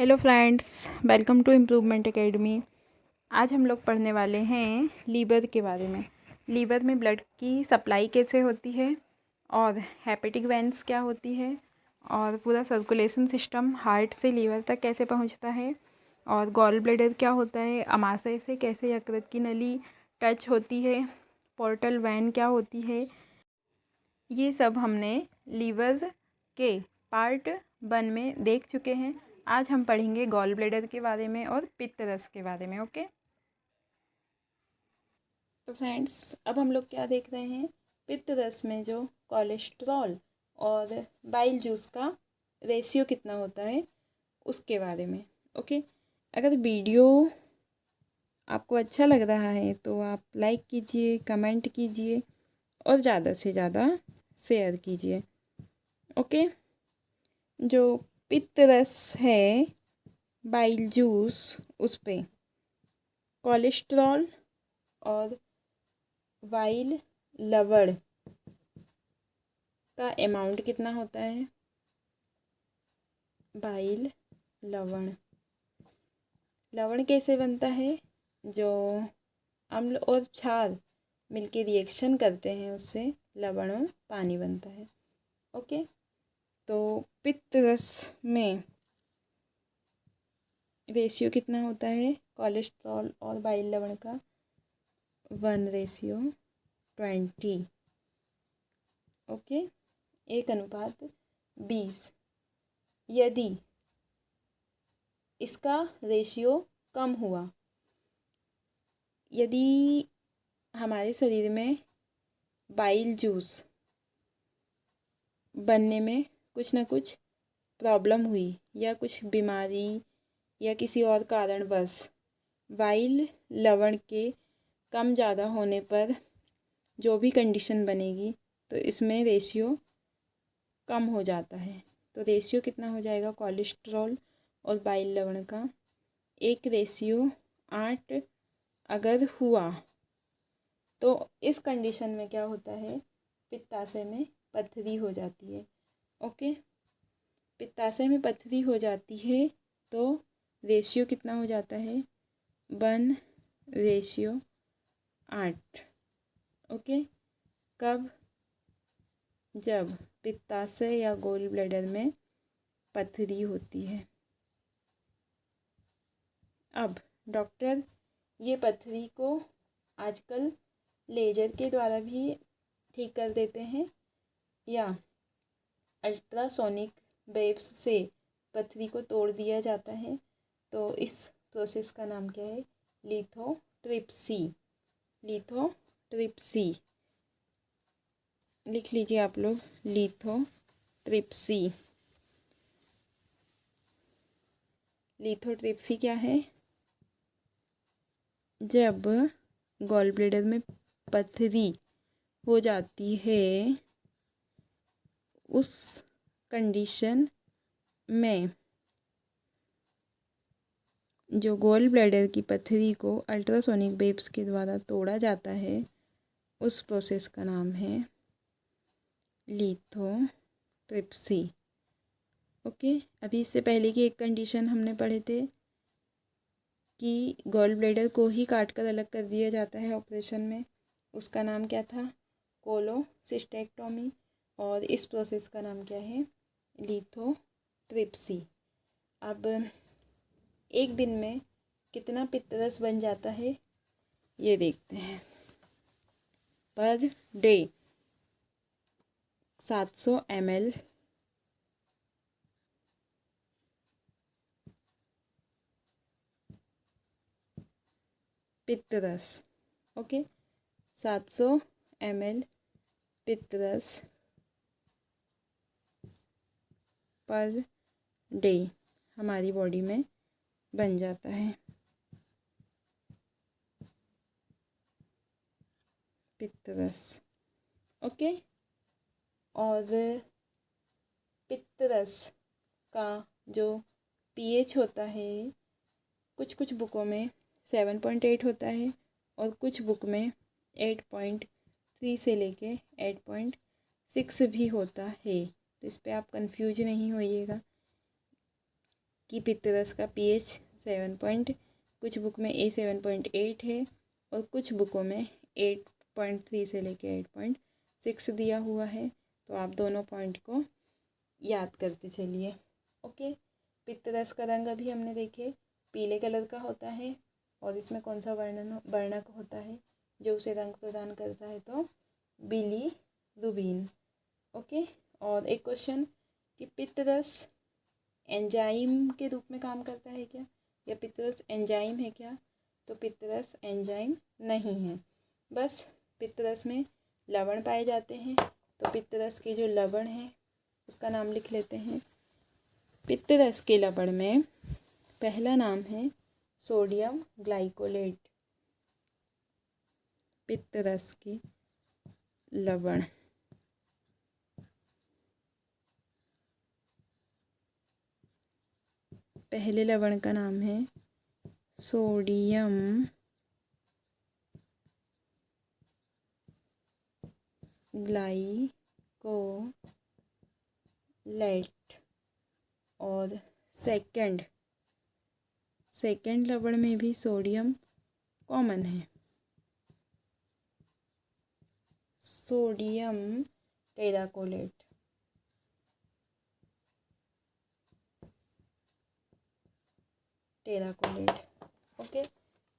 Hello friends, welcome to improvement academy. आज हम लोग पढ़ने वाले हैं लीवर के बारे में। लीवर में ब्लड की सप्लाई कैसे होती है और हेपेटिक वेन्स क्या होती है और पूरा सर्कुलेशन सिस्टम हार्ट से लीवर तक कैसे पहुंचता है और गॉल ब्लैडर क्या होता है, अमाशय से कैसे यकृत की नली टच होती है, पोर्टल वैन क्या होती है, ये सब हमने लीवर के पार्ट 1 में देख चुके हैं। आज हम पढ़ेंगे गॉल ब्लैडर के बारे में और पित्त रस के बारे में। ओके, तो फ्रेंड्स अब हम लोग क्या देख रहे हैं, पित्त रस में जो कोलेस्ट्रॉल और बाइल जूस का रेशियो कितना होता है उसके बारे में। ओके, अगर वीडियो आपको अच्छा लग रहा है तो आप लाइक कीजिए, कमेंट कीजिए और ज़्यादा से ज़्यादा शेयर कीजिए। ओके, जो पित्त रस है बाइल जूस, उस पे कोलेस्ट्रॉल और बाइल लवण का अमाउंट कितना होता है। बाइल लवण, लवण कैसे बनता है, जो अम्ल और क्षार मिलके रिएक्शन करते हैं उससे लवण और पानी बनता है। ओके, तो पित्त रस में रेशियो कितना होता है कोलेस्ट्रॉल और बाइल लवण का, 1:20। ओके, 1:20। यदि इसका रेशियो कम हुआ, यदि हमारे शरीर में बाइल जूस बनने में कुछ ना कुछ प्रॉब्लम हुई या कुछ बीमारी या किसी और कारणवश बाइल लवण के कम ज़्यादा होने पर जो भी कंडीशन बनेगी तो इसमें रेशियो कम हो जाता है। तो रेशियो कितना हो जाएगा कोलेस्ट्रॉल और बाइल लवण का, 1:8 अगर हुआ तो इस कंडीशन में क्या होता है, पित्ताशय में पथरी हो जाती है। ओके, पित्ताशय में पथरी हो जाती है तो रेशियो कितना हो जाता है, 1:8। ओके, कब, जब पित्ताशय या गोल ब्लैडर में पथरी होती है। अब डॉक्टर ये पथरी को आजकल लेजर के द्वारा भी ठीक कर देते हैं या अल्ट्रासोनिक वेव्स से पथरी को तोड़ दिया जाता है। तो इस प्रोसेस का नाम क्या है, लिथोट्रिप्सी। लिथोट्रिप्सी लिख लीजिए आप लोग, लिथोट्रिप्सी। लिथोट्रिप्सी क्या है, जब गॉल ब्लैडर में पथरी हो जाती है उस कंडीशन में जो गॉल ब्लैडर की पथरी को अल्ट्रासोनिक वेव्स के द्वारा तोड़ा जाता है उस प्रोसेस का नाम है लिथोट्रिप्सी। ओके, अभी इससे पहले की एक कंडीशन हमने पढ़े थे कि गॉल ब्लैडर को ही काट कर अलग कर दिया जाता है ऑपरेशन में, उसका नाम क्या था, कोलोसिस्टेक्टोमी। और इस प्रोसेस का नाम क्या है, लिथोट्रिप्सी। अब एक दिन में कितना पित्त रस बन जाता है ये देखते हैं। पर डे 700 ml पित्त रस। ओके, 700 ml पित्त रस पर डे हमारी बॉडी में बन जाता है। पित्त रस, ओके, और पित्त रस का जो पीएच होता है कुछ कुछ बुकों में 7.8 होता है और कुछ बुक में 8.3 से लेके 8.6 भी होता है। तो इस पे आप कंफ्यूज नहीं होइएगा कि पित्तरस का पीएच 7 कुछ बुक में 7.8 है और कुछ बुकों में 8.3 से लेके 8.6 दिया हुआ है। तो आप दोनों पॉइंट को याद करते चलिए। ओके, पित्तरस का रंग अभी हमने देखे पीले कलर का होता है और इसमें कौन सा वर्णक होता है जो उसे रंग प्रदान करता है, तो बिलीरुबिन। ओके, और एक क्वेश्चन कि पित्तरस एंजाइम के रूप में काम करता है क्या, या पित्तरस एंजाइम है क्या? तो पित्तरस एंजाइम नहीं है, बस पित्तरस में लवण पाए जाते हैं। तो पित्तरस के जो लवण है उसका नाम लिख लेते हैं। पित्तरस के लवण में पहला नाम है सोडियम ग्लाइकोलेट। पित्तरस के लवण, पहले लवण का नाम है सोडियम ग्लाइकोलेट और सेकंड लवण में भी सोडियम कॉमन है, सोडियम टेराकोलेट। ओके,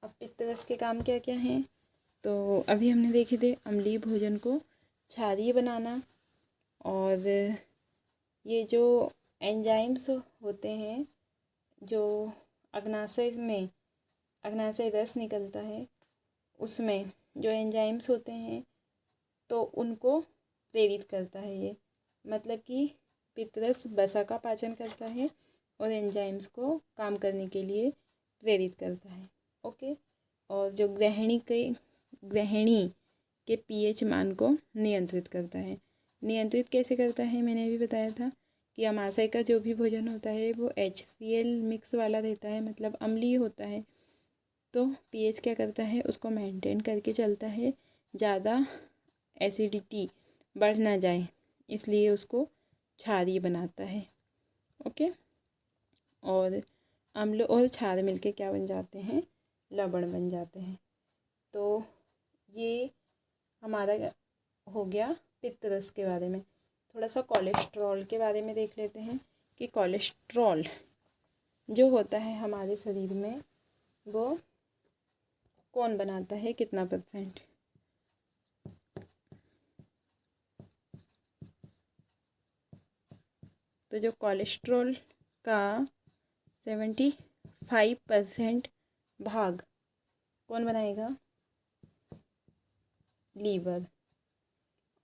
अब पित्तरस के काम क्या क्या हैं? तो अभी हमने देखे थे अम्लीय भोजन को क्षारीय बनाना, और ये जो एंजाइम्स होते हैं जो अग्नाशय रस निकलता है उसमें जो एंजाइम्स होते हैं तो उनको प्रेरित करता है ये, मतलब कि पित्तरस वसा का पाचन करता है और एंजाइम्स को काम करने के लिए प्रेरित करता है। ओके, और जो ग्रहणी के पीएच मान को नियंत्रित करता है। नियंत्रित कैसे करता है मैंने अभी बताया था कि अमाशय का जो भी भोजन होता है वो HCl मिक्स वाला रहता है, मतलब अम्लीय होता है। तो पीएच क्या करता है, उसको मेंटेन करके चलता है, ज़्यादा एसिडिटी बढ़ ना जाए, इसलिए उसको क्षारीय बनाता है। ओके, और अम्ल और क्षार मिलके क्या बन जाते हैं, लवण बन जाते हैं। तो ये हमारा हो गया पित्तरस के बारे में। थोड़ा सा कोलेस्ट्रॉल के बारे में देख लेते हैं कि कोलेस्ट्रॉल जो होता है हमारे शरीर में वो कौन बनाता है, कितना %? तो जो कोलेस्ट्रॉल का 75% भाग कौन बनाएगा, लीवर,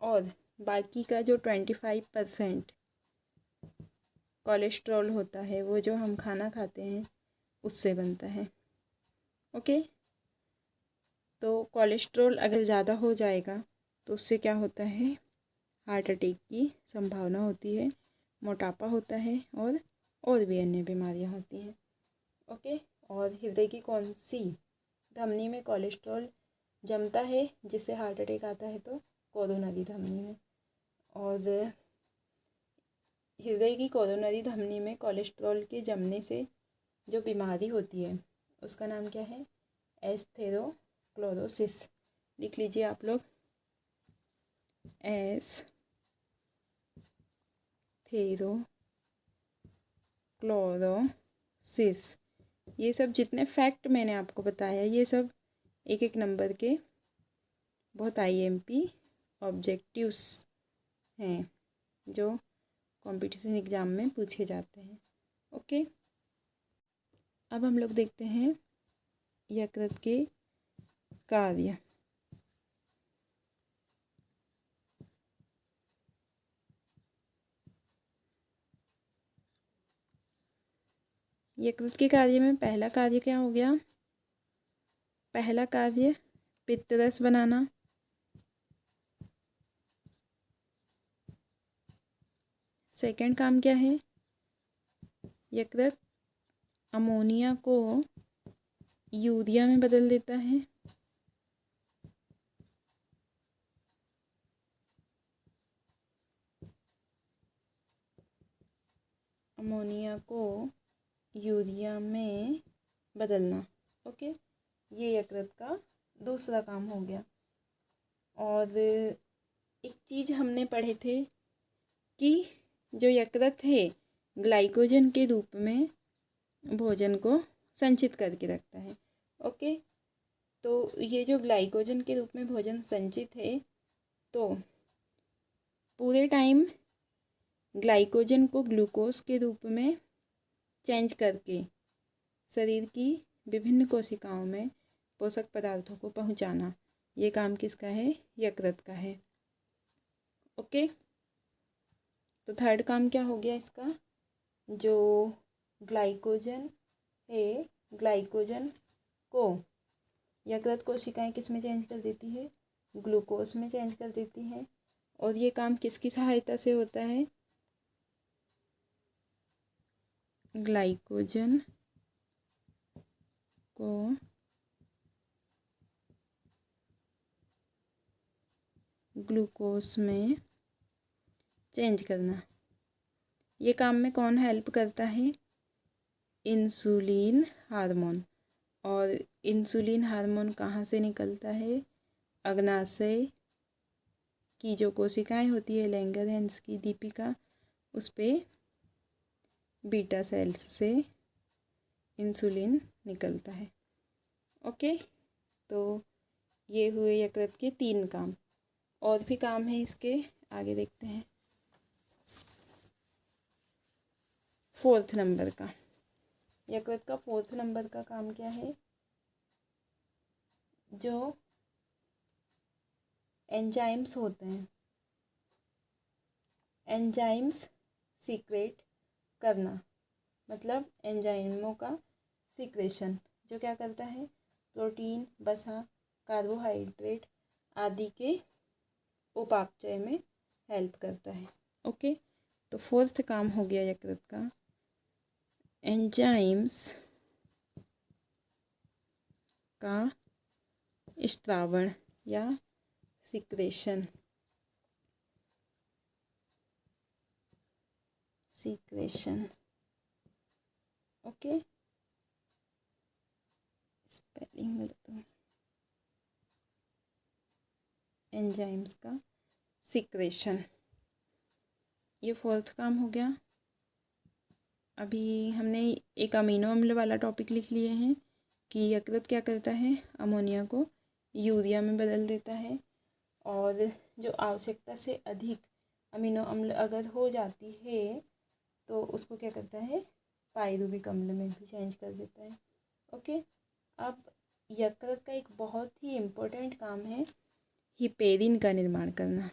और बाकी का जो 25% कोलेस्ट्रॉल होता है वो जो हम खाना खाते हैं उससे बनता है। ओके, तो कोलेस्ट्रॉल अगर ज़्यादा हो जाएगा तो उससे क्या होता है, हार्ट अटैक की संभावना होती है, मोटापा होता है और भी अन्य बीमारियां होती हैं। ओके, और हृदय की कौन सी धमनी में कोलेस्ट्रॉल जमता है जिससे हार्ट अटैक आता है, तो कोरोनरी धमनी में। और हृदय की कोरोनरी धमनी में कोलेस्ट्रॉल के जमने से जो बीमारी होती है उसका नाम क्या है, एस्थेरोस्क्लेरोसिस। लिख लीजिए आप लोग, एस्थेरोस्क्लेरोसिस। ये सब जितने फैक्ट मैंने आपको बताया ये सब एक एक नंबर के बहुत IMP ऑब्जेक्टिव्स हैं जो कंपटीशन एग्ज़ाम में पूछे जाते हैं। ओके, अब हम लोग देखते हैं यकृत के कार्य। यकृत के कार्य में पहला कार्य क्या हो गया, पहला कार्य पित्तरस बनाना। सेकंड काम क्या है, यकृत अमोनिया को यूरिया में बदल देता है। अमोनिया को यूरिया में बदलना। ओके, ये यकृत का दूसरा काम हो गया। और एक चीज़ हमने पढ़े थे कि जो यकृत है ग्लाइकोजन के रूप में भोजन को संचित करके रखता है। ओके, तो ये जो ग्लाइकोजन के रूप में भोजन संचित है, तो पूरे टाइम ग्लाइकोजन को ग्लूकोज के रूप में चेंज करके शरीर की विभिन्न कोशिकाओं में पोषक पदार्थों को पहुंचाना, ये काम किसका है? यकृत का है। ओके, तो थर्ड काम क्या हो गया इसका? जो ग्लाइकोजन है, ग्लाइकोजन को यकृत कोशिकाएं किस में चेंज कर देती है? ग्लूकोज में चेंज कर देती हैं। और ये काम किसकी सहायता से होता है? ग्लाइकोजन को ग्लूकोज में चेंज करना। ये काम में कौन हेल्प करता है? Insulin hormone. और इंसुलिन हार्मोन कहाँ से निकलता है? अग्नाशय की जो कोशिकाएं होती है, लैंगरहैंस की दीपिका, उस पे बीटा सेल्स से इंसुलिन निकलता है। ओके, तो ये हुए यकृत के 3 काम। और भी काम है इसके, आगे देखते हैं। 4th नंबर का, यकृत का 4th नंबर का काम क्या है? जो एंजाइम्स होते हैं, एंजाइम्स सीक्रेट करना, मतलब एंजाइमों का सीक्रेशन, जो क्या करता है? प्रोटीन, वसा, कार्बोहाइड्रेट आदि के उपापचय में हेल्प करता है। ओके, तो 4th काम हो गया यकृत का, एंजाइम्स का स्त्रावण या सीक्रेशन, ओके, स्पेलिंग बताओ। एंजाइम्स का सीक्रेशन, ये 4th काम हो गया। अभी हमने एक अमीनो अम्ल वाला टॉपिक लिख लिए हैं कि यकृत क्या करता है? अमोनिया को यूरिया में बदल देता है। और जो आवश्यकता से अधिक अमीनो अम्ल अगर हो जाती है तो उसको क्या करता है? पाइरुविक अम्ल में भी चेंज कर देता है। ओके, अब यकृत का एक बहुत ही इम्पोर्टेंट काम है हिपेरिन का निर्माण करना।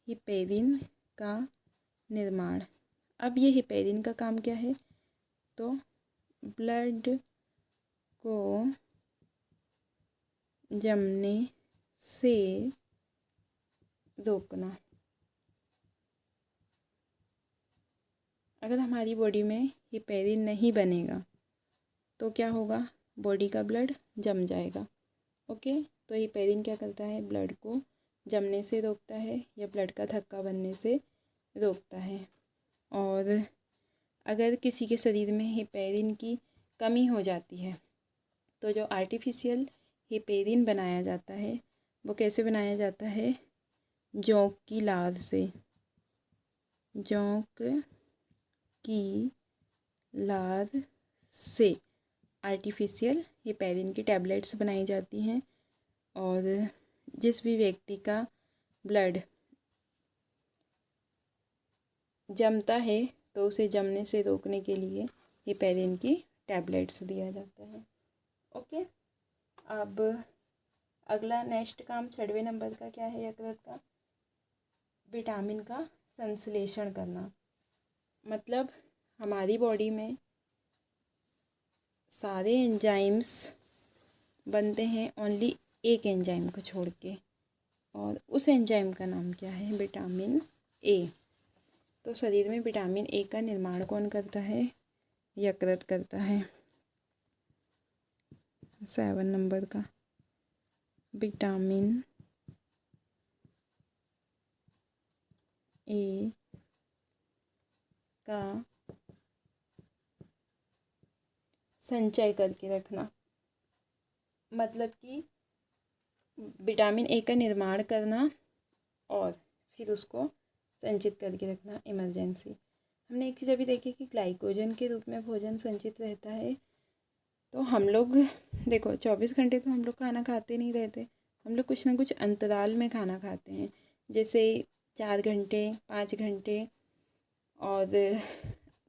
हिपेरिन का निर्माण। अब ये हिपेरिन का काम क्या है? तो ब्लड को जमने से रोकना। अगर हमारी बॉडी में हिपेरिन नहीं बनेगा तो क्या होगा? बॉडी का ब्लड जम जाएगा। ओके, तो हिपेरिन क्या करता है? ब्लड को जमने से रोकता है या ब्लड का थक्का बनने से रोकता है। और अगर किसी के शरीर में हिपेरिन की कमी हो जाती है तो जो आर्टिफिशियल हिपेरिन बनाया जाता है वो कैसे बनाया जाता है? जौं की लार से। जौं की लार से आर्टिफिशियल हिपेरिन की टैबलेट्स बनाई जाती हैं। और जिस भी व्यक्ति का ब्लड जमता है तो उसे जमने से रोकने के लिए हिपेरिन की टैबलेट्स दिया जाता है। ओके, अब अगला नेक्स्ट काम 6वें नंबर का क्या है यकृत का? विटामिन का संश्लेषण करना। मतलब हमारी बॉडी में सारे एंजाइम्स बनते हैं ओनली एक एंजाइम को छोड़ के, और उस एंजाइम का नाम क्या है? Vitamin A. तो शरीर में विटामिन ए का निर्माण कौन करता है? यकृत करता है। 7 नंबर का, विटामिन ए का संचय करके रखना, मतलब कि विटामिन ए का निर्माण करना और फिर उसको संचित करके रखना इमरजेंसी। हमने एक चीज़ अभी देखी कि ग्लाइकोजन के रूप में भोजन संचित रहता है। तो हम लोग देखो 24 घंटे तो हम लोग खाना खाते नहीं रहते, हम लोग कुछ ना कुछ अंतराल में खाना खाते हैं, जैसे 4 घंटे 5 घंटे, और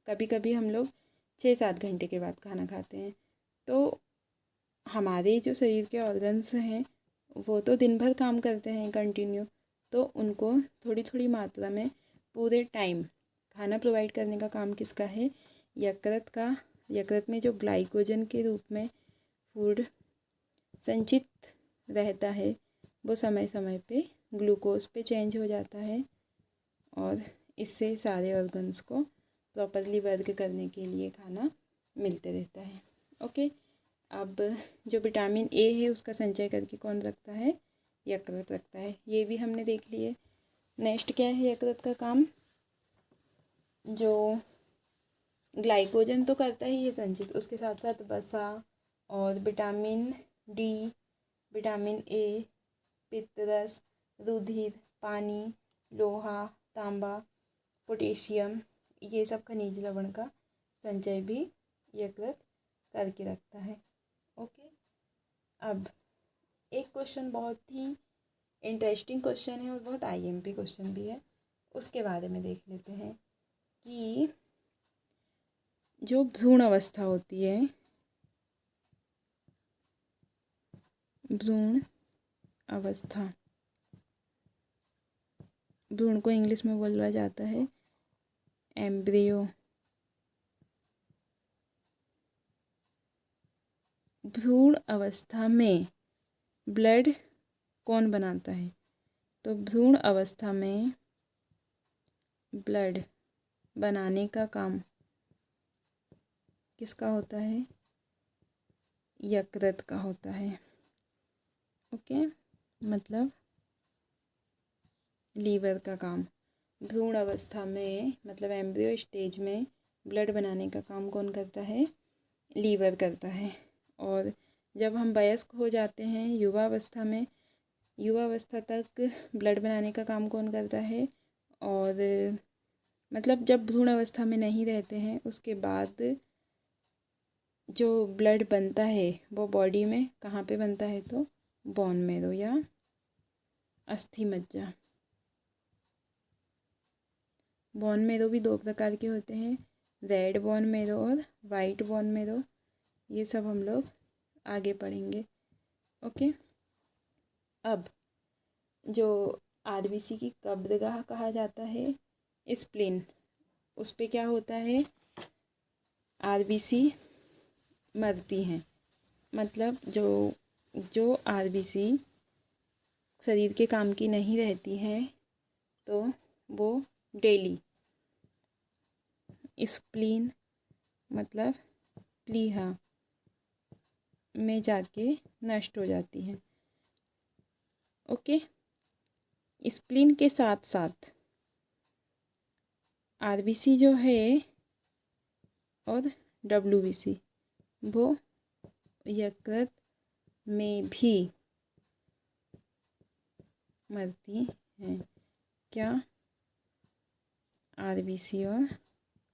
कभी कभी हम लोग 6-7 घंटे के बाद खाना खाते हैं। तो हमारे जो शरीर के ऑर्गन्स हैं वो तो दिन भर काम करते हैं कंटिन्यू, तो उनको थोड़ी थोड़ी मात्रा में पूरे टाइम खाना प्रोवाइड करने का काम किसका है? यकृत का। यकृत में जो ग्लाइकोजन के रूप में फूड संचित रहता है वो समय समय पे ग्लूकोज पे चेंज हो जाता है, और इससे सारे ऑर्गन्स को प्रॉपरली वर्क करने के लिए खाना मिलते रहता है। ओके, अब जो विटामिन ए है उसका संचय करके कौन रखता है? यकृत रखता है। ये भी हमने देख लिए। नेक्स्ट क्या है यकृत का काम? जो ग्लाइकोजन तो करता ही है संचित, उसके साथ साथ वसा और विटामिन डी, विटामिन ए, पित्तरस, रुधिर, पानी, लोहा, तांबा, पोटेशियम, ये सब खनिज लवण का संचय भी यकृत करके रखता है। ओके, अब एक क्वेश्चन बहुत ही इंटरेस्टिंग क्वेश्चन है और बहुत आईएमपी क्वेश्चन भी है, उसके बारे में देख लेते हैं कि जो भ्रूण अवस्था होती है, भ्रूण अवस्था, भ्रूण को इंग्लिश में बोला जाता है एम्ब्रियो। भ्रूण अवस्था में ब्लड कौन बनाता है? तो भ्रूण अवस्था में ब्लड बनाने का काम किसका होता है? यकृत का होता है। ओके, मतलब लीवर का काम। भ्रूण अवस्था में मतलब एम्ब्रियो स्टेज में ब्लड बनाने का काम कौन करता है? लीवर करता है। और जब हम वयस्क हो जाते हैं, युवा अवस्था में, युवा अवस्था तक ब्लड बनाने का काम कौन करता है? और मतलब जब भ्रूण अवस्था में नहीं रहते हैं उसके बाद जो ब्लड बनता है वो बॉडी में कहाँ पे बनता है? तो बोन मैरो या अस्थि मज्जा। बोन मैरो भी 2 प्रकार के होते हैं, रेड बोन मैरो और वाइट बोन मैरो। ये सब हम लोग आगे पढ़ेंगे। ओके, अब जो आरबीसी की कब्रगाह कहा जाता है, स्प्लीन, उस पे क्या होता है? आरबीसी मरती हैं, मतलब जो आरबीसी शरीर के काम की नहीं रहती हैं तो वो डेली स्प्लीन मतलब प्लीहा में जाके नष्ट हो जाती हैं। ओके, स्प्लीन के साथ साथ आरबीसी जो है और डब्ल्यूबीसी वो यकृत में भी मरती हैं। क्या? आरबीसी और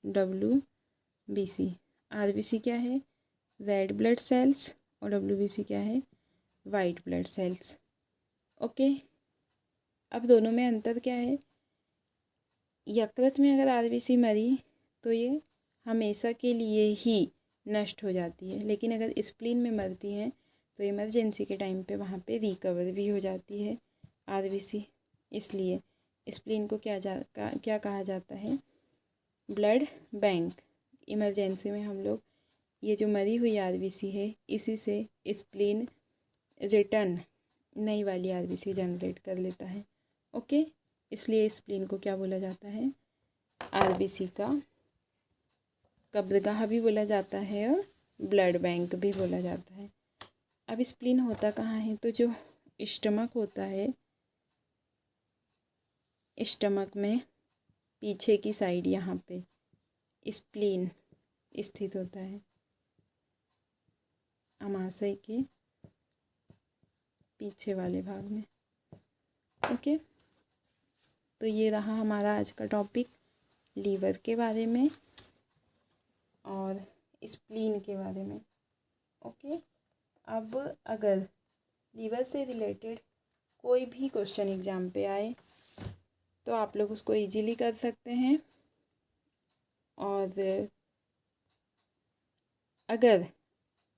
डब्ल्यूबीसी। आरबीसी क्या है? रेड ब्लड सेल्स, और डब्ल्यूबीसी क्या है? White blood cells. ओके, अब दोनों में अंतर क्या है? यकृत में अगर आरबीसी मरी तो ये हमेशा के लिए ही नष्ट हो जाती है, लेकिन अगर स्प्लीन में मरती हैं तो इमरजेंसी के टाइम पे वहाँ पे रिकवर भी हो जाती है आरबीसी। इसलिए स्प्लीन को क्या कहा जाता है? Blood bank. इमरजेंसी में हम लोग ये जो मरी हुई आरबीसी है इसी से स्प्लीन रिटर्न नई वाली आरबीसी जनरेट कर लेता है। ओके, इसलिए स्प्लीन को क्या बोला जाता है? आरबीसी का कब्रगाह भी बोला जाता है और ब्लड बैंक भी बोला जाता है। अब स्प्लीन होता कहाँ है? तो जो स्टमक होता है, स्टमक में पीछे की साइड यहाँ पे स्प्लीन स्थित होता है, अमाशय के पीछे वाले भाग में। ओके, तो ये रहा हमारा आज का टॉपिक लीवर के बारे में और स्प्लीन के बारे में। ओके, अब अगर लीवर से रिलेटेड कोई भी क्वेश्चन एग्ज़ाम पे आए तो आप लोग उसको इजीली कर सकते हैं। और अगर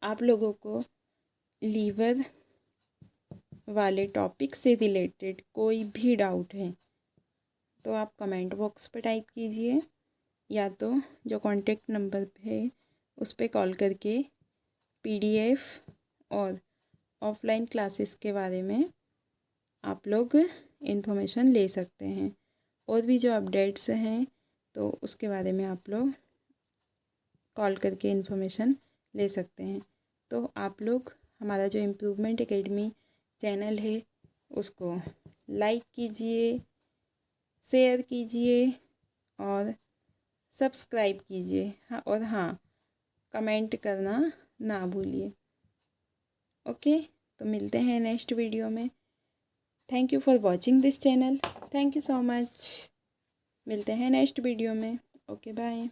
आप लोगों को लीवर वाले टॉपिक से रिलेटेड कोई भी डाउट है तो आप कमेंट बॉक्स पे टाइप कीजिए, या तो जो कॉन्टेक्ट नंबर है उस पर कॉल करके PDF और ऑफलाइन क्लासेस के बारे में आप लोग इन्फॉर्मेशन ले सकते हैं। और भी जो अपडेट्स हैं तो उसके बारे में आप लोग कॉल करके इन्फॉर्मेशन ले सकते हैं। तो आप लोग हमारा जो इम्प्रूवमेंट एकेडमी चैनल है उसको लाइक कीजिए, शेयर कीजिए और सब्सक्राइब कीजिए। हाँ, और हाँ, कमेंट करना ना भूलिए। ओके, तो मिलते हैं नेक्स्ट वीडियो में। Thank you for watching this channel. Thank you so much. मिलते हैं नेक्स्ट वीडियो में। Okay, bye.